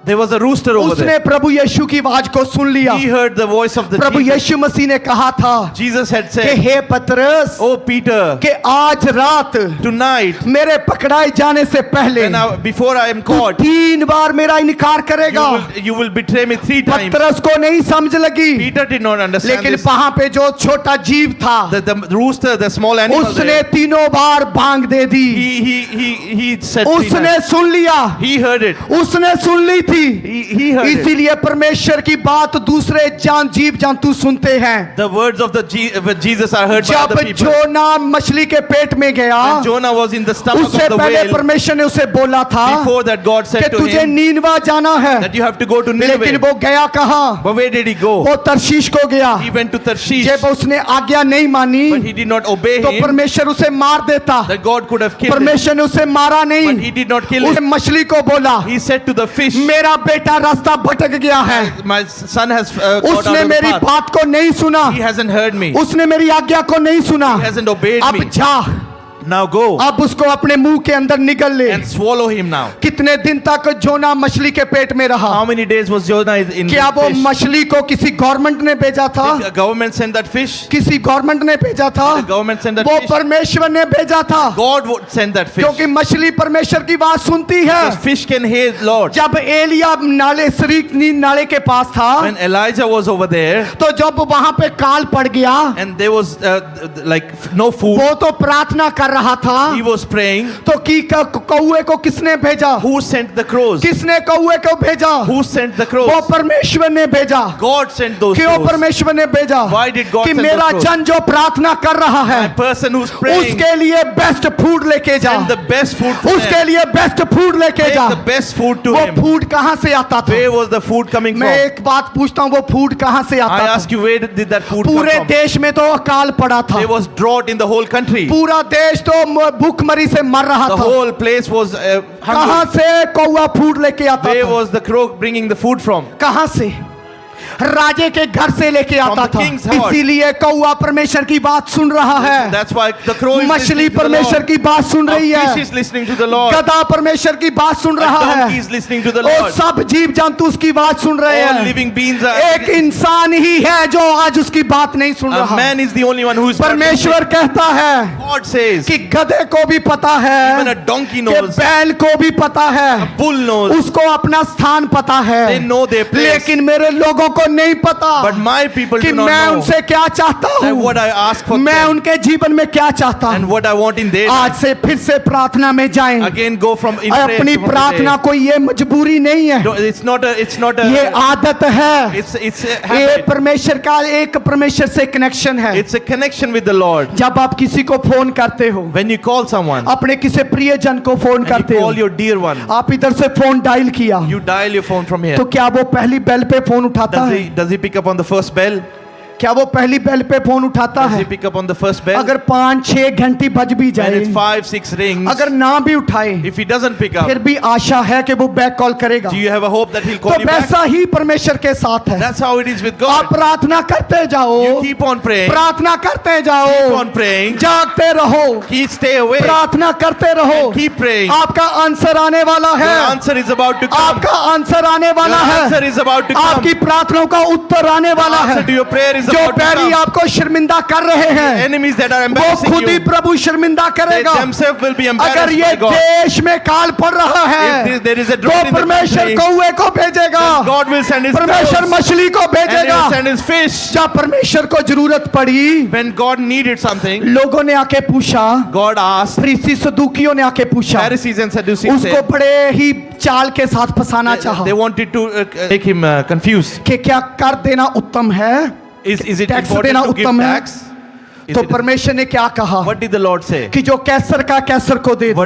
There was a rooster over उसने there. प्रभु यीशु की आवाज को सुन लिया। He heard the voice of the Prabhu Jesus. यीशु मसीह ने कहा था Jesus had कि said, हे पतरस, "Oh Peter, कि आज रात tonight, मेरे पकड़ाए जाने से पहले before I am तू caught, 3 बार मेरा इनकार करेगा। you will betray me 3 times." पतरस को नहीं समझ लगी, Peter did not understand लेकिन this. वहां पे जो छोटा जीव था, The rooster, the small animal, उसने there, 3 bar bhang they the. he said 3 उसने times. सुन लिया, He heard it. उसने सुन ली थी। He heard it. इसीलिए परमेश्वर की बात दूसरे जीव जंतु सुनते हैं। The words of Jesus are heard by जब other people. जोना मछली के पेट में गया, When Jonah was in the stomach उससे of the पहले whale, परमेश्वर ने उसे बोला था before that God कि said to तुझे him नीनवा जाना है, that you have to go to लेकिन Nineveh. वो गया कहाँ? But where did he go? वो तरशीश को गया। He went to Tarshish. जब उसने आज्ञा नहीं मानी But he did not obey तो him. परमेश्वर उसे मार देता। That God could have killed him. परमेश्वर ने उसे मारा But he नहीं, did not kill उस him. मछली को बोला, He said to the fish, मेरा बेटा रास्ता भटक गया है, "My son has got out उसने of the मेरी path. बात को नहीं सुना, He hasn't heard me. उसने मेरी आज्ञा को नहीं सुना। He hasn't obeyed अब me. जा, Now go अब उसको अपने मुंह के अंदर निगल ले। and swallow him now." कितने दिन तक जोना मछली के पेट में रहा? How many days was Jonah in the क्या वो fish? मछली को किसी गवर्नमेंट ने भेजा था? Did the government send that fish? किसी गवर्नमेंट ने भेजा था? The government sent that वो fish? परमेश्वर ने भेजा था, God would send that fish. क्योंकि मछली परमेश्वर की बात सुनती है। Because fish can hear Lord. जब एलिया नाले शरीक नील नाले के पास था, When Elijah was over there तो जब वहां पे काल पड़ गया, and there was like no food, वो तो प्रार्थना कर रहा था। he was praying. तो की कौए को किसने भेजा? Who sent the crows? किसने कौए को भेजा? Who sent the वो crows? परमेश्वर ने भेजा। God sent those क्यों crows. परमेश्वर ने भेजा? Why did God कि send मेरा those crows? जन जो प्रार्थना कर रहा है, A person who's praying, उसके लिए बेस्ट फूड लेके जा, send the best food for उसके them. लिए बेस्ट फूड लेके Take जा। the best food to वो him. फूड कहाँ से आता था? Where was the food coming मैं from? एक बात पूछता हूँ, वो फूड कहाँ से I आता था? ask you, where did that food come पूरे from? देश में तो अकाल पड़ा था, There was drought in the whole country. पूरा देश तो भूखमरी से मर रहा The था। whole place was कहाँ hungry. से कौआ फूड लेके आता Where था? was the crow bringing the food from? कहाँ से? राजे के घर से लेके आता the था। king's house. इसीलिए कौआ परमेश्वर की बात सुन रहा है, That's why the crow is मछली listening to the परमेश्वर Lord. की बात सुन A रही fish है, is listening to the Lord. गधा परमेश्वर की बात सुन A रहा donkey है, is listening to the और Lord. सब जीव जंतु उसकी बात सुन रहे All हैं। living beings are. एक इंसान ही है जो आज उसकी बात नहीं सुन A रहा। man is the only one who is. परमेश्वर कहता है God says. कि गधे को भी पता Even है, a donkey कि knows. बैल को भी पता है, Bull knows. उसको अपना स्थान पता है, They know their place. लेकिन मेरे लोगों को नहीं पता But my people कि do not मैं know. उनसे क्या चाहता That हूँ, what I ask for मैं them उनके जीवन में क्या चाहता and हूँ। what I want in their आज life. से फिर से प्रार्थना में जाएं। Again, go from in prayer अपनी from प्रार्थना today. कोई ये मजबूरी नहीं है, No, it's not a. ये आदत है। It's a ये habit. परमेश्वर का एक परमेश्वर से कनेक्शन है। It's a connection with the Lord. जब आप किसी को फोन करते हो, When you call someone, अपने किसी प्रियजन को फोन and you करते हो, call your dear one, आप इधर से फोन डायल किया, you dial your phone from here. तो क्या वो पहली बेल पे फोन उठाता है? Does he pick up on the first bell? क्या वो पहली बेल पे फोन उठाता Does है? he pick up on the first bell? अगर 5-6 घंटी बज भी When जाए, it's 5-6 rings, अगर ना भी उठाए, if he doesn't pick up, फिर भी आशा है कि वो बैक कॉल करेगा। do you have a hope that he'll call तो you back? वैसा ही परमेश्वर के साथ है। That's how it is with आप God. प्रार्थना करते जाओ, You keep on praying, प्रार्थना करते जाओ, keep on praying, जागते रहो, stay awake, प्रार्थना करते रहो, keep praying. आपका आंसर आने वाला Your है, answer is about to come. आपका आंसर आने Your वाला answer है, is about to come. आपकी प्रार्थनाओं का उत्तर आने वाला Answer है। to your prayer is is जो about to बैरी come. आपको शर्मिंदा कर रहे हैं Enemies that are वो embarrassing खुद ही you, प्रभु शर्मिंदा they करेगा। themselves will be अगर embarrassed ये by God. देश में काल पड़ रहा है If there is a तो drought in the परमेश्वर country, कौवे को भेजेगा, then God will send his परमेश्वर crows, मछली को and he भेजेगा। will send his fish. जब परमेश्वर को जरूरत पड़ी When God needed something, लोगों ने आके पूछा, God asked, फरीसी सदूकियों ने आके पूछा, Pharisees and Sadducees उसको said, बड़े ही चाल के साथ फंसाना चाहा they wanted to make him confused. कि क्या कर देना उत्तम है, Is it टैक्स important देना to give उत्तम है? tax? Is तो it- परमेश्वर ने क्या कहा What did the Lord say? कि जो कैसर का कैसर को दे दो,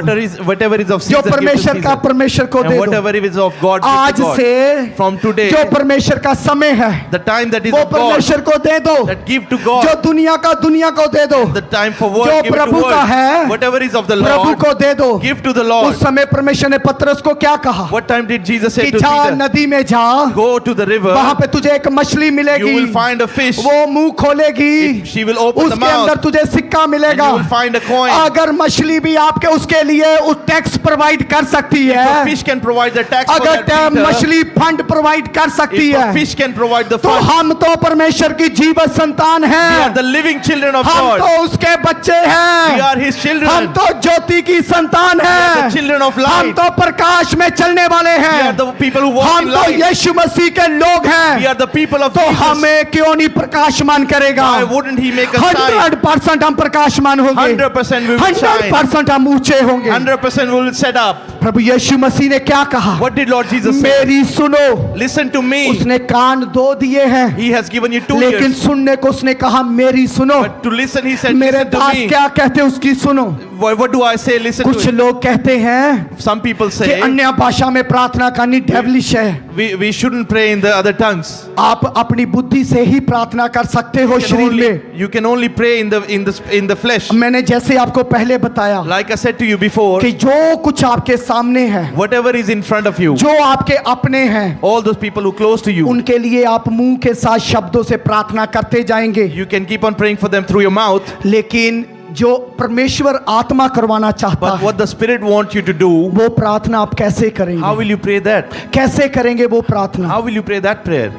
Whatever is of जो Caesar, give to परमेश्वर का Caesar. परमेश्वर को And दे दो। whatever is of God, give आज to God. से From today, जो परमेश्वर का समय है the time that is वो of God, परमेश्वर को दे दो, that give to जो God. दुनिया का दुनिया को दे दो, The time for जो work, give it to प्रभु का है, work. Whatever is of the Prabhu Lord, को दे दो। give to the Lord. उस समय परमेश्वर ने पतरस को क्या कहा What time did Jesus कि say to जा Peter? नदी में जा, Go to the river. वहां पे तुझे एक मछली You मिलेगी, will find a fish. वो मुंह खोलेगी, She will open the उसके अंदर mouth. तुझे सिक्का And मिलेगा। you will find a coin. अगर मछली भी आपके उसके लिए उस टैक्स प्रोवाइड कर सकती If a है, fish can provide the tax for अगर that Peter, मछली फंड प्रोवाइड कर सकती if a है, fish can provide the तो fund, हम तो परमेश्वर की जीवित संतान we are हैं, the living children of हम God. तो उसके बच्चे We हैं, are His children. हम तो ज्योति की संतान The हैं, children of हम light. तो प्रकाश में चलने वाले We are हैं, the people who walk हम in तो light. यीशु मसीह के लोग We हैं, are the people of तो Jesus. हमें क्यों नहीं प्रकाशमान करेगा? Why wouldn't He make us shine? 100% हम प्रकाशमान होंगे, 100% we will shine. 100% हम ऊंचे होंगे। 100% we will set up. प्रभु यीशु मसीह ने क्या कहा? What did Lord Jesus say? मेरी सुनो, Listen to me. उसने कान दो दिए हैं, He has given you 2 लेकिन years. सुनने को उसने कहा मेरी सुनो। But to listen, He said, मेरे listen to दास me. क्या कहते हैं उसकी सुनो। What do I say? Listen कुछ to it. लोग कहते हैं Some people कि say अन्य भाषा में प्रार्थना करनी डेविलिश है। we shouldn't pray in the other tongues. आप अपनी बुद्धि से ही प्रार्थना कर सकते हो शरीर में। You can only pray in the flesh. मैंने जैसे आपको पहले बताया Like I said to you before, कि जो कुछ आपके सामने है, whatever is in front of you, जो आपके अपने हैं, all those people who close to you, उनके लिए आप मुंह के साथ शब्दों से प्रार्थना करते जाएंगे, you can keep on praying for them through your mouth. लेकिन जो परमेश्वर आत्मा करवाना चाहता But है what the Spirit wants you to do, वो प्रार्थना आप कैसे करेंगे? how will you pray that? कैसे करेंगे वो प्रार्थना? How will you pray that prayer?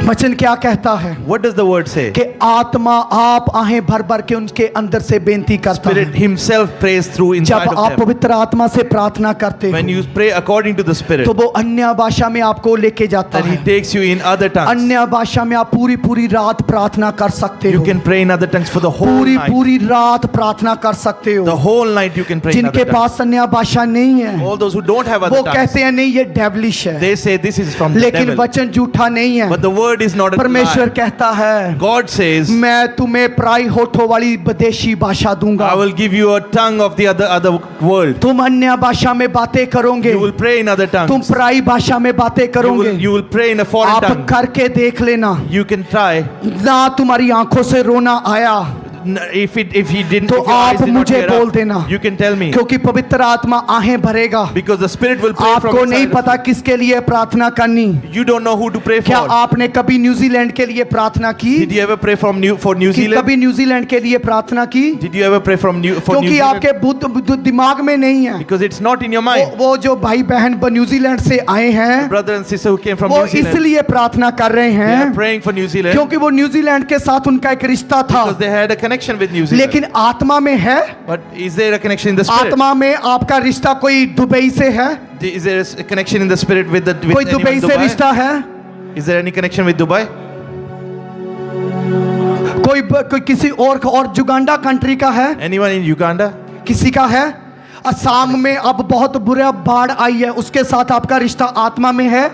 वचन क्या कहता है What does the word say? कि आत्मा आप आहें भर भर के उनके अंदर से बेनती करता Spirit है। himself prays through inside जब of आप them. पवित्र आत्मा से प्रार्थना करते When हो you pray according to the Spirit, तो वो अन्य भाषा में आपको लेके जाता then He है। takes you in other tongues. अन्य भाषा में आप पूरी पूरी रात प्रार्थना कर सकते You हो, can pray in other tongues for the whole पूरी night. पूरी रात प्रार्थना कर सकते The हो। whole night you can pray in जिनके other tongues. पास अन्य भाषा नहीं है All those who don't have वो other tongues, कहते हैं नहीं ये डेविलिश है, they say this is from the लेकिन devil. वचन झूठा नहीं है। But the word is not a परमेश्वर lie. कहता है God says, मैं तुम्हें पराई होठों वाली विदेशी भाषा दूंगा, I will give you a tongue of the other world. तुम अन्य भाषा में बातें करोगे, You will pray in other तुम tongues. पराई भाषा में बातें करोगे। You will pray in a foreign आप tongue. करके देख लेना, You can try. ना तुम्हारी आंखों से रोना आया If he didn't, तो if your eyes आप did not मुझे tear बोल up, देना, you can tell me. क्योंकि पवित्र आत्मा आहें भरेगा। Because the Spirit will pray from आपको नहीं inside of पता किसके लिए प्रार्थना करनी। you. You don't know who to pray क्या for. आपने कभी न्यूजीलैंड के लिए प्रार्थना की? Did you ever pray for New कि Zealand? कभी न्यूजीलैंड के लिए प्रार्थना की? Did you ever pray for New क्योंकि Zealand? आपके बुद्ध दिमाग में नहीं है। Because it's not in your mind. वो जो भाई बहन न्यूजीलैंड से आए हैं Brother and sister who came from वो New Zealand, इसलिए प्रार्थना कर रहे they are हैं praying for New Zealand क्योंकि वो न्यूजीलैंड के साथ उनका एक रिश्ता था, because they had a connection with New Zealand. लेकिन आत्मा में है, But is there a connection in the Spirit? आत्मा में आपका रिश्ता कोई दुबई से है, Is there a connection in the Spirit with कोई anyone दुबई in से Dubai? रिश्ता है, Is there any connection with Dubai? कोई किसी और जुगांडा कंट्री का है, Anyone in Uganda? किसी का है। असम में अब बहुत बुरा बाढ़ आई है, उसके साथ आपका रिश्ता आत्मा में है।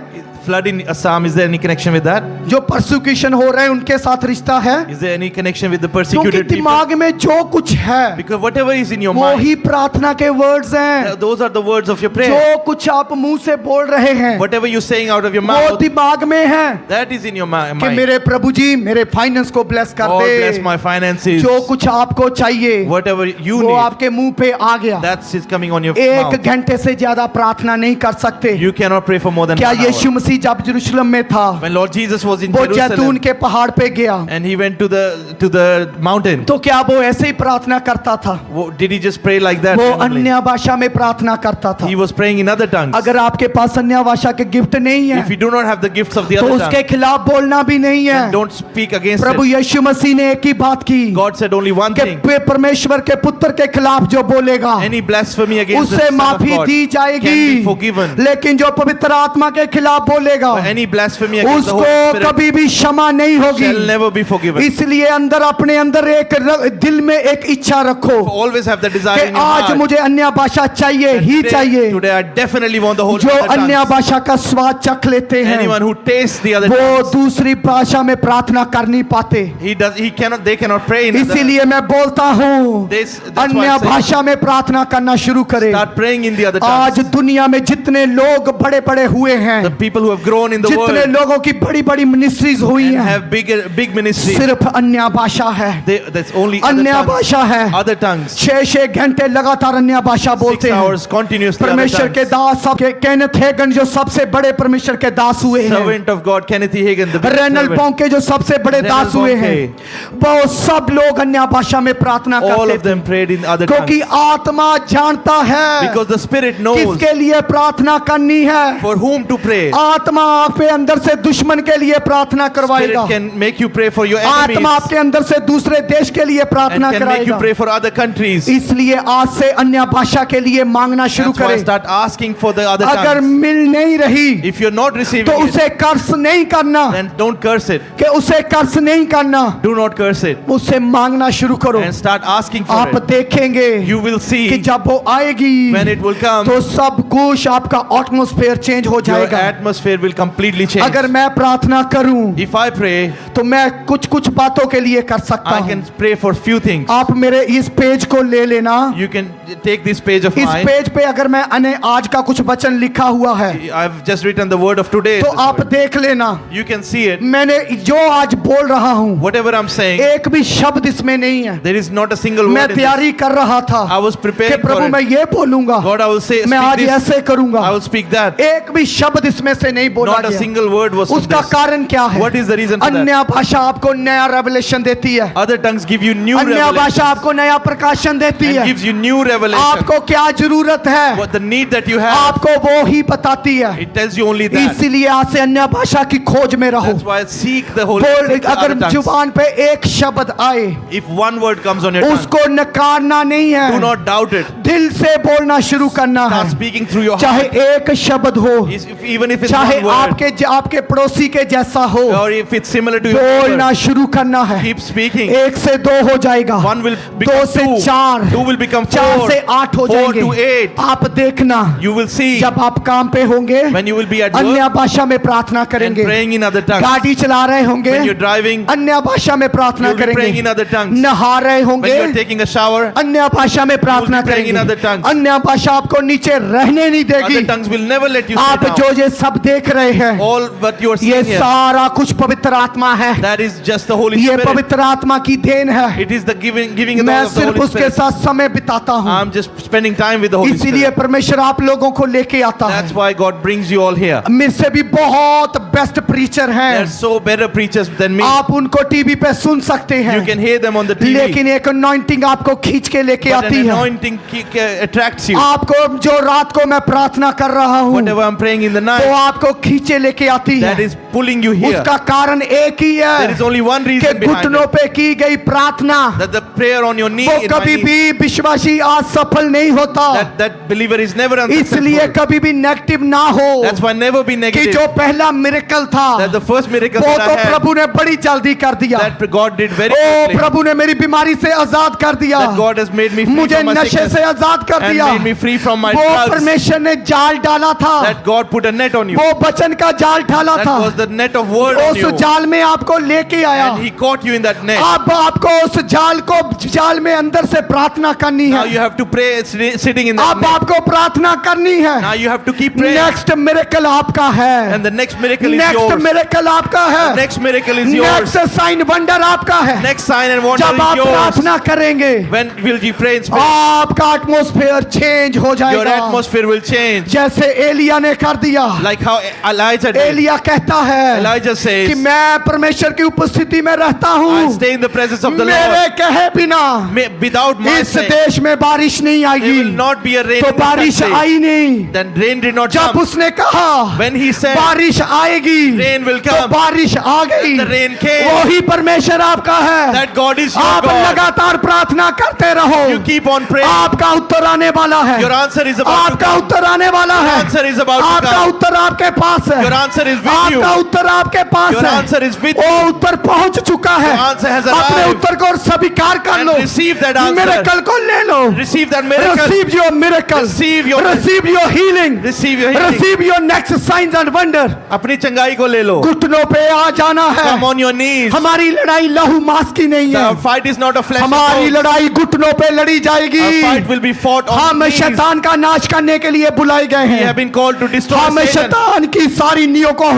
Flood in Assam, is there any connection with that? जो परसिक्यूशन हो रहे हैं उनके साथ रिश्ता है, Is there any connection with the क्योंकि persecuted people? दिमाग में जो कुछ है Because whatever is in your वो mind, ही प्रार्थना के वर्ड्स हैं। those are the words of your prayer. जो कुछ आप मुंह से बोल रहे हैं Whatever you're saying out of your वो mouth, दिमाग में है that is in your कि mind. मेरे प्रभु जी मेरे फाइनेंस को ब्लेस कर God bless they, my finances. जो कुछ आपको चाहिए Whatever you वो need, आपके मुंह पे आ गया। that's is coming on your एक mouth. घंटे से ज्यादा प्रार्थना नहीं कर सकते। You cannot pray for more than क्या 1 hour. यीशु मसीह मसीह जब यरूशलेम में था, When Lord Jesus was in वो जैतून Jerusalem के पहाड़ पे गया, and he went to the mountain, तो क्या वो ऐसे ही प्रार्थना करता था? did he just pray like that? वो randomly? अन्य भाषा में प्रार्थना करता था। He was praying in other tongues. अगर आपके पास अन्य भाषा के गिफ्ट नहीं है If you do not have the gifts of the तो other उसके tongue, खिलाफ बोलना भी नहीं है। then don't speak against Prabhu it. यीशु मसीह ने एक ही बात की God said only one कि thing. परमेश्वर के पुत्र के खिलाफ जो बोलेगा Any blasphemy against the उसे Son of माफी God दी can be जाएगी, forgiven. लेकिन जो पवित्र आत्मा के खिलाफ बोलेगा But any blasphemy against the उसको Holy Spirit कभी भी क्षमा नहीं होगी। shall never be forgiven. इसलिए अंदर अपने अंदर दिल में एक इच्छा रखो Always have the desire कि in your आज heart. मुझे अन्य भाषा चाहिए ही चाहिए। Today I definitely want the whole जो other अन्य tongues. भाषा का स्वाद चख लेते हैं Anyone who tastes the other वो tongues, दूसरी भाषा में प्रार्थना कर नहीं पाते। they cannot pray in other. इसीलिए मैं बोलता हूँ That's अन्य why I say, भाषा में प्रार्थना करना शुरू करें। start praying in the other आज tongues. दुनिया में जितने लोग बड़े बड़े हुए हैं, The people who have grown in the जितने world लोगों की बड़ी बड़ी मिनिस्ट्रीज हुई and हैं, have big ministry, सिर्फ अन्य भाषा है, that's only other अन्य tongues. भाषा है। Other tongues. 6 घंटे लगातार अन्य भाषा 6 बोलते हैं। hours continuously other परमेश्वर के tongues. दास केनेथ हेगन जो सबसे बड़े परमेश्वर के दास हुए हैं, Servant of God, Kenneth E. Hagin, the big renal servant. पोंके जो सबसे बड़े रेनल दास हुए हैं, वो सब लोग अन्य भाषा में प्रार्थना All करते of them prayed in other क्योंकि tongues. आत्मा जानता है Because the Spirit knows किसके लिए प्रार्थना करनी है। for whom to pray. आत्मा आपके अंदर से दुश्मन के लिए प्रार्थना करवाएगा, Spirit can make you pray for your आत्मा enemies आपके अंदर से दूसरे देश के लिए and प्रार्थना can make you कराएगा। pray for other countries. इसलिए आज से अन्य भाषा के लिए मांगना शुरू That's why करें। start asking for the other अगर tongues. मिल नहीं रही If you're not receiving तो it, उसे कर्ज नहीं करना, then don't curse it. कि उसे कर्ज नहीं करना, Do not curse it. उससे मांगना शुरू करो। And start asking for आप it. देखेंगे You will कि see जब वो आएगी when it will come, तो सब कुछ आपका एटमॉस्फेयर चेंज हो your जाएगा। atmosphere will completely change. अगर मैं प्रार्थना करूं If I pray, तो मैं कुछ कुछ बातों के लिए कर सकता I हूं। can pray for few things. आप मेरे इस पेज को ले लेना। You can take this page of इस mine. पेज पे अगर मैं आज का कुछ वचन लिखा हुआ है I've just written the word of today. तो आप देख लेना। You can see it. मैंने जो आज बोल रहा हूं Whatever I'm saying, एक भी शब्द इसमें नहीं है। there is not a single मैं word in this. तैयारी कर रहा था I was कि preparing for प्रभु मैं it. ये बोलूंगा, God, I will say, मैं speak आज this. ऐसे करूंगा। I will speak that. एक भी शब्द इसमें से नहीं बोला Not a गया। single word was from उसका this. कारण क्या है? What is the reason for that? अन्य भाषा आपको नया रेवलेशन देती है, Other tongues give you new अन्य revelation भाषा आपको नया प्रकाशन देती and है। gives you new revelation. आपको क्या जरूरत है What the need that you have, आपको वो ही बताती है। it tells you only that. इसीलिए आज से अन्य भाषा की खोज में रहो। That's why seek the Holy बोल, Spirit. अगर जुबान पे एक शब्द आए If one word comes on your tongue, उसको नकारना नहीं do है, not doubt it. दिल से बोलना शुरू करना Start है। speaking through your चाहे heart. एक शब्द हो, Even if it's चाहे one word, आपके पड़ोसी के जैसा हो, or if it's similar to your बोलना word, शुरू करना है। keep speaking. 1 से 2 हो जाएगा, One will 2 become से 2, 4, 2 will become 4 4, से 8 हो 4 to जाएंगे। 8. आप देखना You will see जब आप काम पे होंगे when you will be at अन्य work भाषा में प्रार्थना and करेंगे, praying in other tongues. गाड़ी चला रहे होंगे When you're driving, अन्य भाषा में प्रार्थना you'll be praying in करेंगे, other tongues. नहा रहे When होंगे you're taking a shower, अन्य भाषा में प्रार्थना You'll be praying in other करेंगे। tongues. अन्य भाषा आपको नीचे रहने नहीं देगी। other tongues will never let you sit आप down. जो ये सब देख रहे हैं All what you are ये seeing here, सारा कुछ पवित्र आत्मा है, that is just the Holy ये Spirit. पवित्र आत्मा की देन है। It is the giving of मैं the सिर्फ Holy उसके Spirit. साथ समय बिताता हूँ, I'm just spending time with the Holy इसीलिए Spirit. परमेश्वर आप लोगों को लेके आता That's है। why God brings you all here. मेरे से भी बहुत बेस्ट प्रीचर There हैं, are so better preachers than me. आप उनको टीवी पे सुन सकते You हैं, can hear them on the TV. लेकिन एक अनॉइंटिंग आपको खींच के लेके But an आती है। anointing attracts you. आपको जो रात को मैं प्रार्थना कर रहा हूँ Whatever I'm praying in the वो night, आपको खींचे लेके आती that है। is pulling you here. उसका कारण एक ही There है is only one कि reason behind घुटनों it. पे की गई प्रार्थना That the prayer on your knee, वो in my कभी knee, भी विश्वासी आज सफल नहीं होता। that believer is never इसलिए unsuccessful. कभी भी नेगेटिव ना हो That's why never be कि negative. जो पहला मिरेकल था That the first miracle वो that तो I had, प्रभु ने बड़ी जल्दी कर दिया। that God did very O quickly. प्रभु ने मेरी बीमारी से आजाद कर दिया, That God has made me free मुझे from my नशे sickness से आजाद कर and दिया। made me free from my वो drugs. परमेश्वर ने जाल डाला था, That God put a net on you. वो वचन का जाल डाला That था, was the net of word on उस you. जाल में आपको लेके आया। And He caught you in that net. अब आपको उस जाल में अंदर से प्रार्थना करनी Now है। you have to pray sitting in that अब net. आपको प्रार्थना करनी Now है। you have to keep praying. Next miracle आपका है, And the next miracle miracle is next yours. Miracle आपका है, Next miracle is yours. Next sign wonder आपका है। Next sign and wonder जब आप is yours. प्रार्थना करेंगे When will you pray in spirit? आपका एटमॉस्फेयर चेंज हो Your जाएगा, atmosphere will change. जैसे एलिया ने कर दिया। Like how Elijah did. Elia कहता है Elijah says, कि मैं परमेश्वर की उपस्थिति में रहता I हूँ, stay in the presence of the मेरे Lord. कहे बिना Without my इस saying, देश में बारिश नहीं there आएगी। will not be a rain तो in this बारिश country. आई नहीं। Then rain did not जब come. उसने कहा When he said, बारिश आएगी, rain will तो come, बारिश आ गई। the rain came. वही परमेश्वर आपका है। That God is your आप God. लगातार प्रार्थना करते रहो, You keep on praying. आपका उत्तर आने वाला है। Your answer is about to आपका come. उत्तर आने वाला Your है। answer is about to आपका come. उत्तर आपके पास है। Your answer is with you. आपका उत्तर आपके पास Your है। answer is with वो you. उत्तर पहुंच चुका है। Your answer has अपने arrived. उत्तर को स्वीकार कर And low, receive that answer. Miracle को ले लो। Receive that miracle. Receive your miracle. Receive your- Receive your healing. Receive your healing. Receive your next signs and wonder. अपनी चंगाई को ले लो. घुटनों पे आ जाना है। Come on your knees. हमारी लड़ाई लहू मांस की नहीं है, The fight is not a flesh and हमारी bone. लड़ाई घुटनों पे लड़ी Our जाएगी। fight will be fought on हम knees. शैतान का नाश करने के लिए बुलाए गए We have हैं। been called to destroy हम Satan. शैतान की सारी नींव को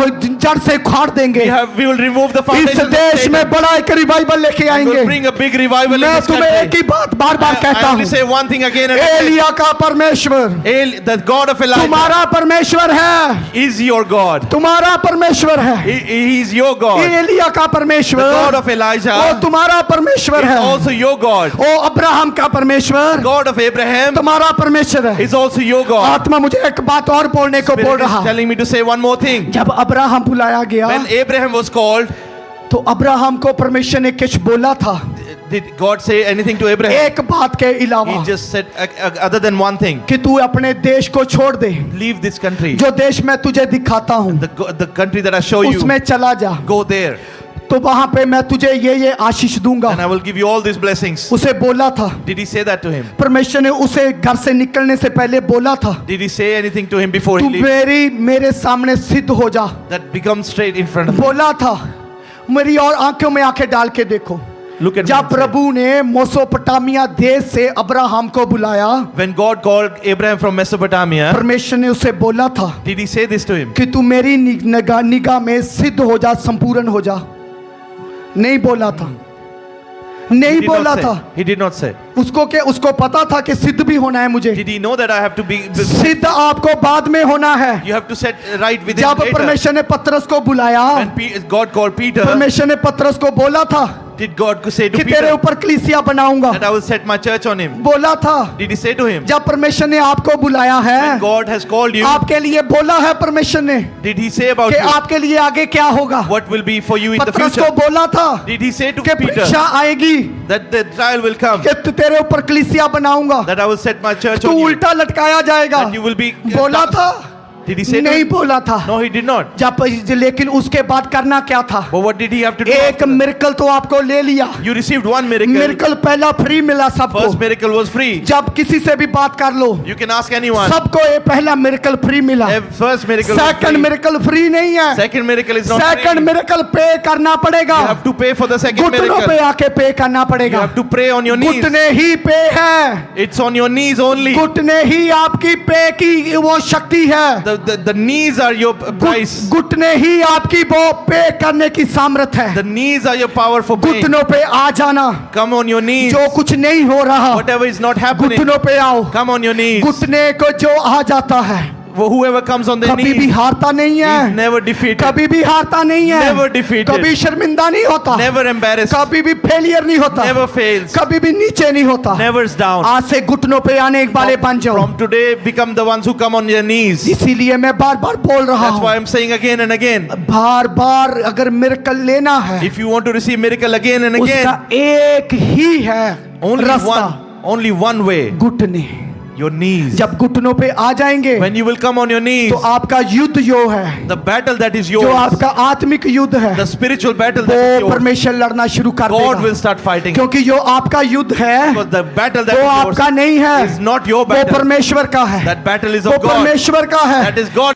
जड़ से उखाड़ देंगे। We will remove the इस foundations of देश Satan. में बड़ा एक रिवाइवल लेके We will आएंगे। bring a big revival in मैं this तुम्हें एक country. ही बात बार बार कहता I only हूँ, say one thing again and again. Elia का परमेश्वर The God of Elijah तुम्हारा परमेश्वर है, is your God. तुम्हारा परमेश्वर है। He is your God. Elia का The परमेश्वर God of वो Elijah तुम्हारा परमेश्वर is है। also your God. ओ अब्राहम का परमेश्वर God of Abraham तुम्हारा परमेश्वर है। is also your God. आत्मा मुझे एक बात और बोलने को बोल Spirit रहा, is telling me to say one more thing. जब अब्राहम बुलाया गया When Abraham was called, तो अब्राहम को परमेश्वर ने कुछ बोला था, did God say anything to Abraham? एक बात के अलावा He just said other than one thing. कि तू अपने देश को छोड़ दे, Leave this country. जो देश मैं तुझे दिखाता हूँ The country that I show you. उसमें चला जा, Go there. तो वहां पे मैं तुझे ये आशीष दूंगा। And I will give you all these blessings. उसे बोला था, Did he say that to him? परमेश्वर ने उसे घर से निकलने से पहले बोला था, Did he say anything to him before तू he leaves? मेरे सामने सिद्ध हो जा। That becomes straight in front of him. बोला था, मेरी और आंखों में आंखें डाल के देखो। Look at me जब and say, प्रभु ने मोसोपोटामिया देश से अब्राहम को बुलाया, when God called Abraham from Mesopotamia, परमेश्वर ने उसे बोला था did he say this to him? कि तू मेरी निगाह में सिद्ध हो जा, संपूर्ण हो जा। नहीं बोला था, He नहीं did not बोला say. था। He did not say. उसको पता था कि सिद्ध भी होना है मुझे। Did he know that I have to be? सिद्ध आपको बाद में होना है। You have to set right within जब later. परमेश्वर ने पतरस को बुलाया, When God called Peter, परमेश्वर ने पतरस को बोला था did God say to कि तेरे Peter ऊपर कलीसिया बनाऊंगा। that I will set my church on him? बोला था। Did he say to him? जब परमेश्वर ने आपको बुलाया है, When God has called you, आपके लिए बोला है परमेश्वर ने did he say about कि you? आपके लिए आगे क्या होगा। What will be for you in the पतरस future? को बोला था Did he say to कि Peter परीक्षा आएगी, that the trial will come? कि तेरे ऊपर कलीसिया बनाऊंगा, That I will set my church तू on you? उल्टा लटकाया जाएगा। That you will be. बोला था? Did he say to नहीं him? बोला था। No, he did not. लेकिन उसके बाद करना क्या था? But what did he have to do? एक after that? मिरेकल तो आपको ले लिया। You received one miracle. Miracle पहला फ्री मिला सबको। First miracle was free. जब किसी से भी बात कर लो, You can ask anyone. सबको ये पहला मिरेकल फ्री मिला। First miracle was second free. Miracle free नहीं है। Second miracle is not second free. Miracle पे करना पड़ेगा। You have to pay for the second घुटनों पे miracle. आके पे करना You पड़ेगा। have to pray on your knees. घुटने ही पे है, It's on your knees only. घुटने ही आपकी पे की वो शक्ति है। The knees are your price. घुटने ही आपकी वो पे करने की सामर्थ है। The knees are your power for pain. घुटनों पे आ जाना। Come on your knees. जो कुछ नहीं हो रहा, Whatever is not happening, घुटनों पे आओ। come on your knees. घुटने को जो आ जाता है, Whoever comes on their कभी भी knees हारता नहीं is है, never defeated, कभी भी हारता नहीं है, Never defeated. कभी शर्मिंदा नहीं होता, never embarrassed, कभी भी फेलियर नहीं होता, never fails, कभी भी नीचे नहीं होता। never is down. आज से घुटनों पे आने वाले बन जाओ। From today, become the ones who come on their knees. इसीलिए मैं बार बार बोल रहा That's why हूँ, I'm saying again and again. बार बार अगर मिरेकल लेना है, If you want to receive miracle again and again, उसका एक ही है रास्ता, only one way. घुटने। Your knees. जब घुटनों पे आ जाएंगे When you will come on your knees, तो आपका युद्ध जो है, the battle that is जो yours, आपका आत्मिक युद्ध है, the spiritual battle that is वो yours, परमेश्वर लड़ना शुरू कर God will देगा। start fighting. क्योंकि जो आपका युद्ध है Because the battle that वो is आपका yours नहीं है, is not your वो battle. परमेश्वर का है, That battle is वो of God. परमेश्वर का है। That is God's